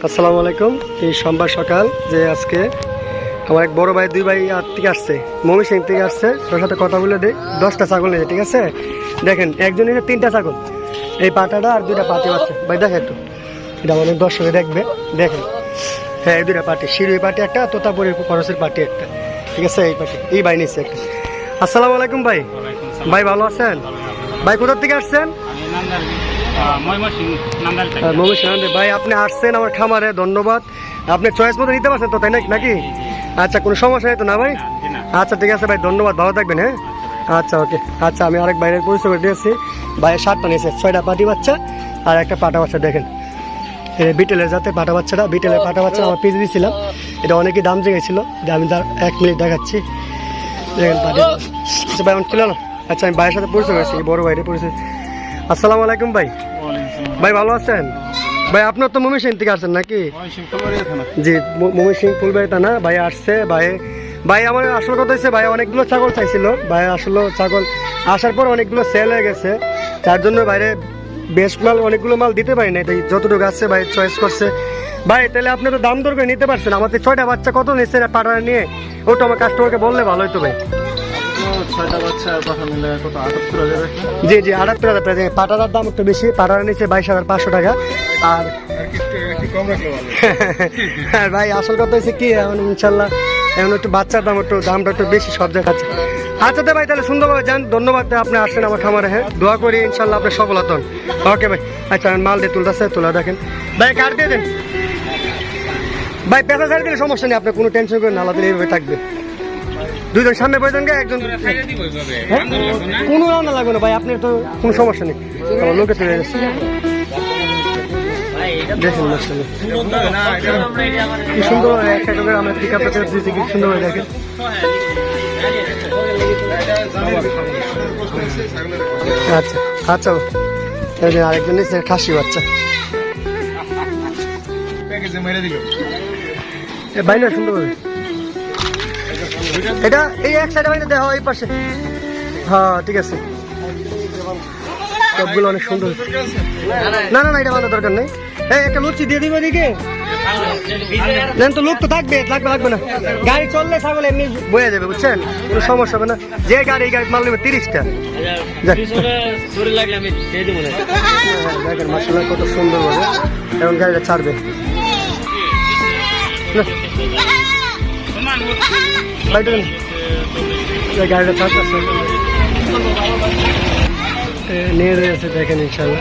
আসসালামু আলাইকুম। এই সোমবার সকাল যে আজকে আমার এক বড় ভাই দুই ভাই থেকে আসছে, ময়মনসিংহ থেকে আসছে। তোর সাথে কথা বলে দিই, 10টা ছাগল নিয়েছে, ঠিক আছে? দেখেন একজন নিয়েছে 3টা ছাগল, এই পাটাটা আর 2টা পাটি বাচ্চা। ভাই দেখেন একটু, এটা অনেক দর্শকে দেখবে। দেখেন, হ্যাঁ এই 2টা পাটি, শিরুই পাটি একটা, তোতাপুরের খরচের পাটি একটা, ঠিক আছে? এই পাটি এই ভাই নিচ্ছে একটা। আসসালামু আলাইকুম ভাই। ভাই ভালো আছেন? ভাই কোথা থেকে আসছেন? ময়মনসিংহ। ভাই আপনি আসছেন আমার খামারে, ধন্যবাদ। আপনি চয়েস মতো নিতে পারছেন তো, তাই নাকি? আচ্ছা, কোনো সমস্যা নেই তো না ভাই? আচ্ছা ঠিক আছে ভাই, ধন্যবাদ, ভালো থাকবেন। হ্যাঁ আচ্ছা ওকে। আচ্ছা আমি আরেক বাইরের পরিচয় করে দিয়েছি। ভাইয়ের 7টা নিয়েছে, 6টা পাটি বাচ্চা আর একটা পাটা বাচ্চা। দেখেন বিটেলের যাতে পাটা বাচ্চাটা, বিটেলের পাটা বাচ্চা আমার পিস দিয়েছিলাম, এটা অনেকই দাম জেগেছিল, যে আমি তার 1 মিনিট দেখাচ্ছি। দেখেন পাটি। আচ্ছা ভাই আমার ছিল না। আচ্ছা আমি ভাইয়ের সাথে পরিচয় করেছি, বড় ভাইয়ের পরিচয়। আসসালামু আলাইকুম ভাই। ভাই ভালো আছেন? ভাই আপনার তো ময়মনসিংহ থেকে আসছেন নাকি? জি, ময়মনসিংহ ফুলবাড়ি থানা। ভাই আসছে। ভাই আমার আসল কথা হচ্ছে, ভাই অনেকগুলো ছাগল চাইছিল। ভাই আসলে ছাগল আসার পর অনেকগুলো সেল হয়ে গেছে, তার জন্য বাইরে বেস্ট মাল অনেকগুলো মাল দিতে পারি না, তাই যতটুকু আসছে ভাই চয়েস করছে। ভাই তাহলে আপনি তো দাম দর করে নিতে পারছেন। আমাদের 6টা বাচ্চা কত নিচ্ছেন পাটা নিয়ে, ওটা আমার কাস্টমারকে বললে ভালো হতো ভাই। 6টা বাচ্চা কথা মিলে কত 78,000 টাকা? জি জি 78,000 টাকা। পাটার দাম একটু বেশি, পাটার নিচে 22,500 টাকা। আর কম রাখলে ভালো। হ্যাঁ ভাই আসল কথা হচ্ছে কি, এখন ইনশাল্লাহ এখন একটু বাচ্চার দামটা একটু বেশি সব জায়গায়। আচ্ছা তো ভাই তাহলে সুন্দরভাবে যান, ধন্যবাদ আপনি আসছেন আমার খামারে। হ্যাঁ দোয়া করি ইনশাল্লাহ আপনি সফল হতেন। ওকে ভাই। আচ্ছা মাল দিয়ে তুলতেছে, তুলে দেখেন ভাই, কার্ড দিয়ে দেন ভাই। পেশা ছাড়ি দিলে সমস্যা নেই, আপনি কোনো টেনশন করে না, আলাদা এইভাবে থাকবে। 2জন সামনে বসে যান, একজন কোনো রান্না লাগবে না ভাই, আপনি তো কোনো সমস্যা নেই, আমার লোকে চলে যাচ্ছে। দেখেন কি সুন্দর একটা করে আমরা পিক আপ দিয়েছি, কি সুন্দর হয়ে দেখেন। আচ্ছা আচ্ছা, আরেকজন নিচ্ছে খাসি বাচ্চা। বাইরে সুন্দর হবে এটা, এই এক সাইডে বাইরে দেখো, এই পাশে। হ্যাঁ ঠিক আছে, সবগুলো অনেক সুন্দর। না না না, এটা বাঁধা দরকার নেই। এই একটা লুচি দিয়ে দিবে দিকে, নেন তো, লোক তো থাকবে, লাগবে না। গাড়ি চললে ছাগল এমনি বয়ে যাবে, বুঝছেন? কোনো সমস্যা হবে না। যে গাড়ি মাল নেবে 30টা। দেখেন মাশাআল্লাহ কত সুন্দর হবে, এখন গাড়িটা ছাড়বে। গাড়িটা ছাড়তেছে, নিয়ে রয়েছে দেখেন ইনশাল্লাহ।